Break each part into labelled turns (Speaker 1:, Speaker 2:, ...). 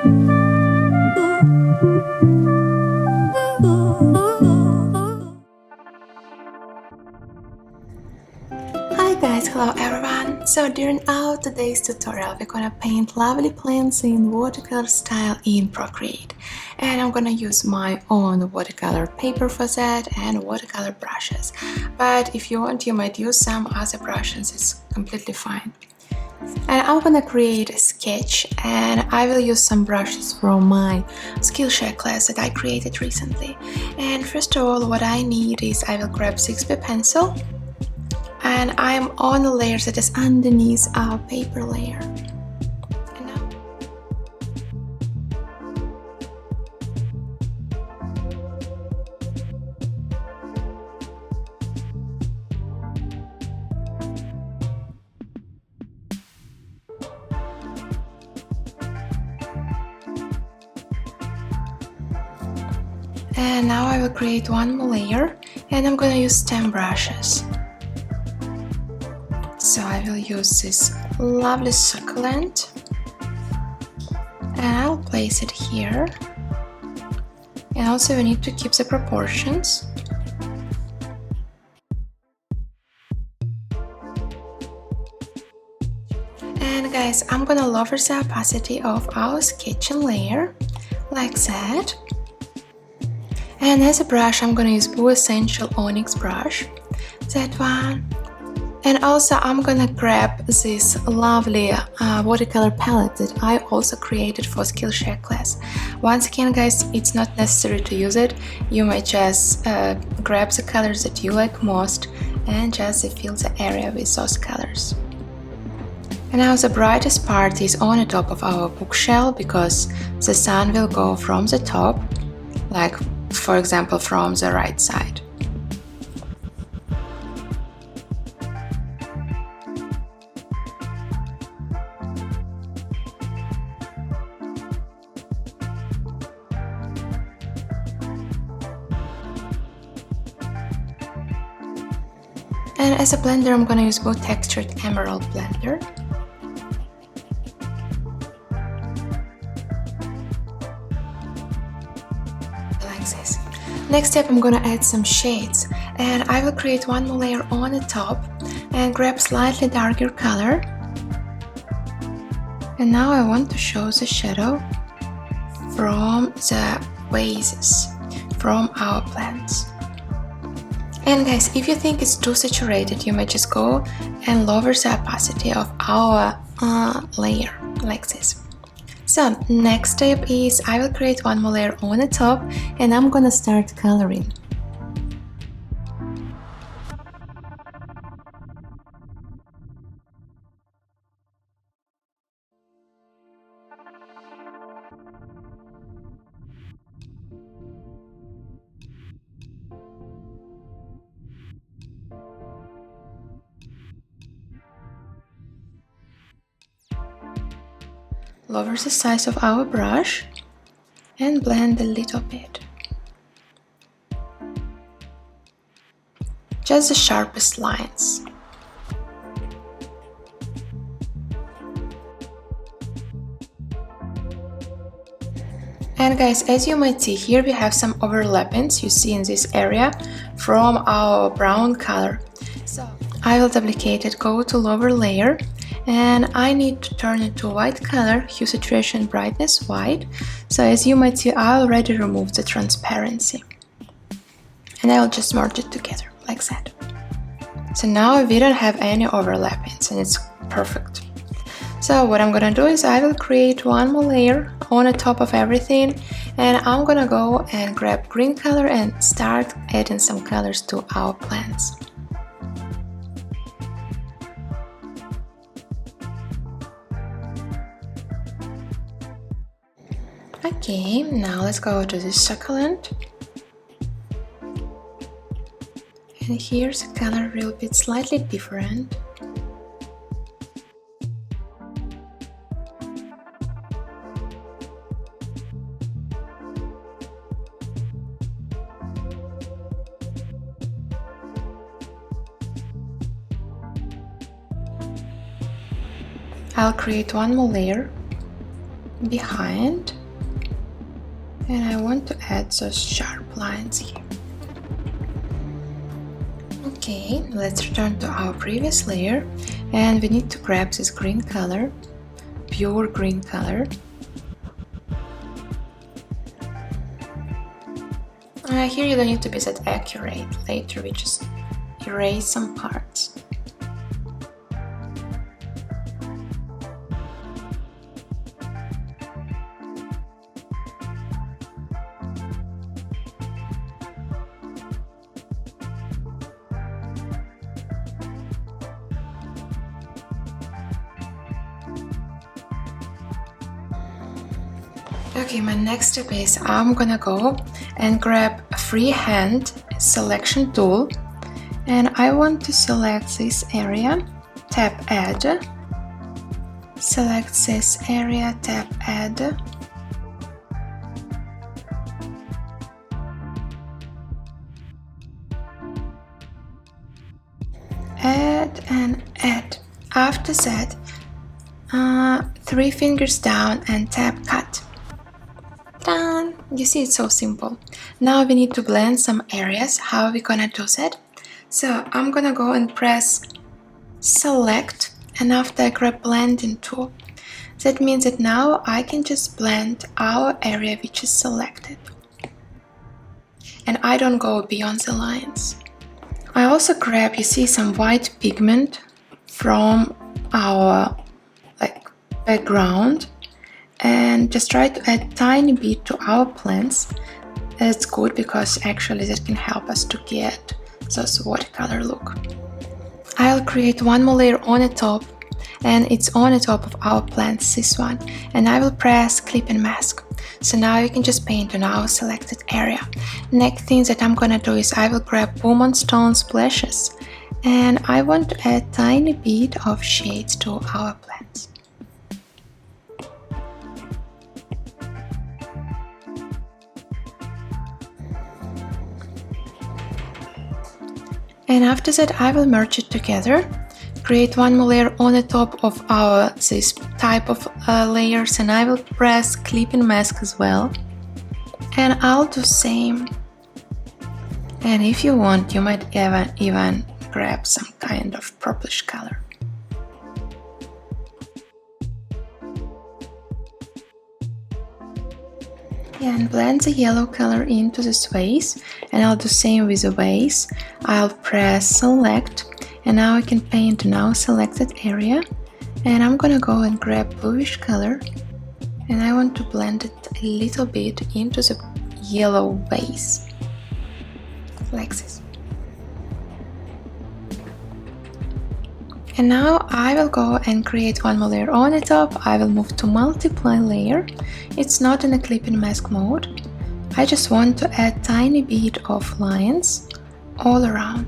Speaker 1: Hi guys, hello everyone! So during our today's tutorial we're gonna paint lovely plants in watercolor style in Procreate, and I'm gonna use my own watercolor paper for that and watercolor brushes, but if you want you might use some other brushes, it's completely fine. And I'm gonna create a sketch, and I will use some brushes from my Skillshare class that I created recently. And first of all, what I need is I will grab 6B pencil, and I'm on the layer that is underneath our paper layer. And now I will create one more layer, and I'm gonna use stem brushes. So I will use this lovely succulent, and I'll place it here. And also we need to keep the proportions. And guys, I'm gonna lower the opacity of our sketching layer, like that. And as a brush, I'm gonna use Boo Essential Onyx brush, that one. And also I'm gonna grab this lovely watercolor palette that I also created for Skillshare class. Once again guys, it's not necessary to use it, you might just grab the colors that you like most and just fill the area with those colors. And now the brightest part is on the top of our bookshelf, because the sun will go from the top, like for example from the right side. And as a blender, I'm gonna use both textured emerald blender. Like this. Next step, I'm gonna add some shades, and I will create one more layer on the top and grab slightly darker color. And now I want to show the shadow from the vases, from our plants. And guys, if you think it's too saturated, you might just go and lower the opacity of our layer, like this. So next step is I will create one more layer on the top, and I'm gonna start coloring. Lower the size of our brush and blend a little bit. Just the sharpest lines. And guys, as you might see here, we have some overlappings you see in this area from our brown color. So I will duplicate it, go to lower layer, and I need to turn it to white color, hue, saturation, brightness, white. So as you might see, I already removed the transparency, and I will just merge it together like that. So now we don't have any overlappings, and it's perfect. So what I'm gonna do is I will create one more layer on the top of everything, and I'm gonna go and grab green color and start adding some colors to our plants. Okay, now let's go to this succulent. And here's the color will be slightly different. I'll create one more layer. behind, and I want to add those sharp lines here. Okay, let's return to our previous layer, and we need to grab this green color, pure green color. Here you don't need to be that accurate. Later we just erase some parts. Okay, my next step is I'm gonna go and grab a freehand selection tool, and I want to select this area, tap add, select this area, tap add, add and add. After that, 3 fingers down and tap cut. Done! You see, it's so simple. Now we need to blend some areas. How are we gonna do that? So I'm gonna go and press select, and after I grab blending tool. That means that now I can just blend our area which is selected. And I don't go beyond the lines. I also grab, you see, some white pigment from our background, and just try to add tiny bit to our plants. That's good because actually that can help us to get this watercolor look. I'll create one more layer on the top, and it's on the top of our plants, this one, and I will press clip and mask. So now you can just paint on our selected area. Next thing that I'm gonna do is I will grab Boom on Stone splashes, and I want to add tiny bit of shades to our plants. And after that I will merge it together, create one more layer on the top of this type of layers, and I will press clip and mask as well. And I'll do same. And if you want, you might even grab some kind of purplish color. And blend the yellow color into this vase, and I'll do same with the vase. I'll press select, and now I can paint in our selected area, and I'm gonna go and grab bluish color, and I want to blend it a little bit into the yellow vase, like this. And now I will go and create one more layer on the top. I will move to multiply layer. It's not in a clip and mask mode. I just want to add tiny bit of lines all around.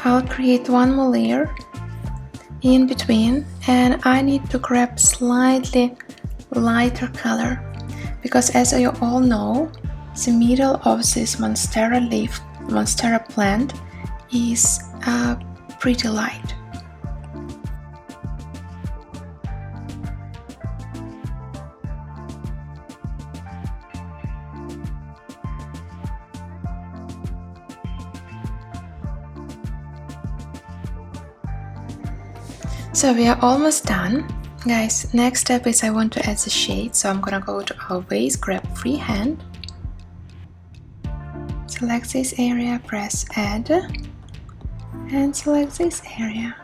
Speaker 1: I'll create one more layer in between, and I need to grab slightly lighter color, because as you all know, the middle of this monstera plant is pretty light. So we are almost done. Guys, next step is I want to add the shade, so I'm gonna go to our vase, grab freehand, select this area, press add, and select this area,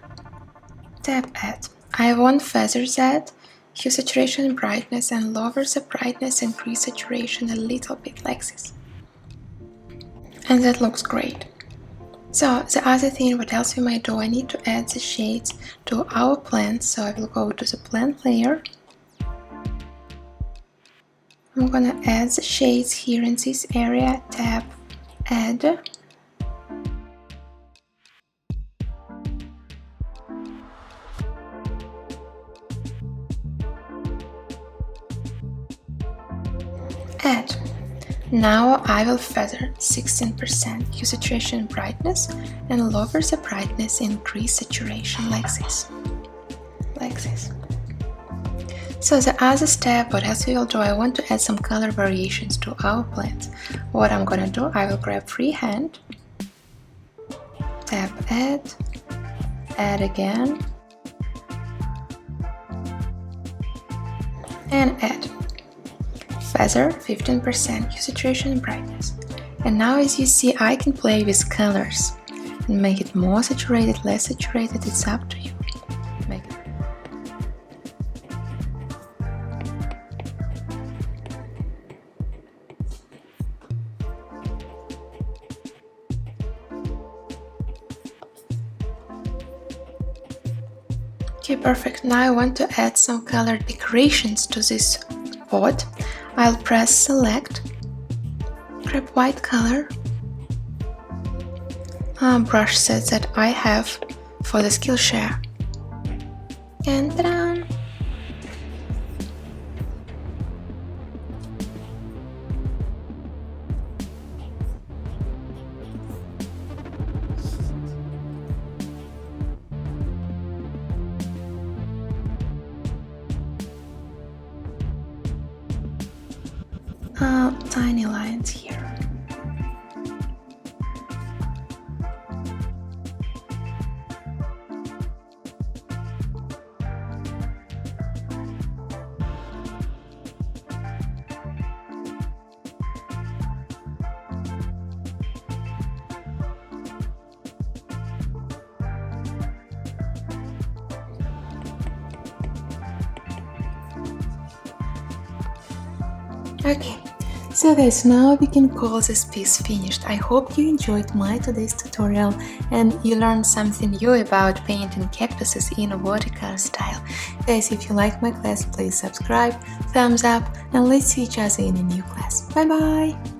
Speaker 1: tap add. I want feather that, hue, saturation and brightness, and lower the brightness, increase saturation a little bit like this. And that looks great. So the other thing, what else we might do, I need to add the shades to our plants, so I will go to the plant layer. I'm gonna add the shades here in this area, tap add. Add. Now I will feather 16%, use saturation and brightness, and lower the brightness, increase saturation like this. So the other step, what else we will do, I want to add some color variations to our plants. What I'm gonna do, I will grab freehand, tap add again, and add. Feather 15%, use saturation and brightness. And now as you see, I can play with colors and make it more saturated, less saturated, it's up to you. Make it. Okay, perfect. Now I want to add some color decorations to this pot. I'll press select, grab white color, brush set that I have for the Skillshare, and ta-da! Tiny lines here. Okay, so guys, now we can call this piece finished. I hope you enjoyed my today's tutorial and you learned something new about painting cactuses in a watercolor style. Guys, if you like my class, please subscribe, thumbs up, and let's see each other in a new class. Bye bye!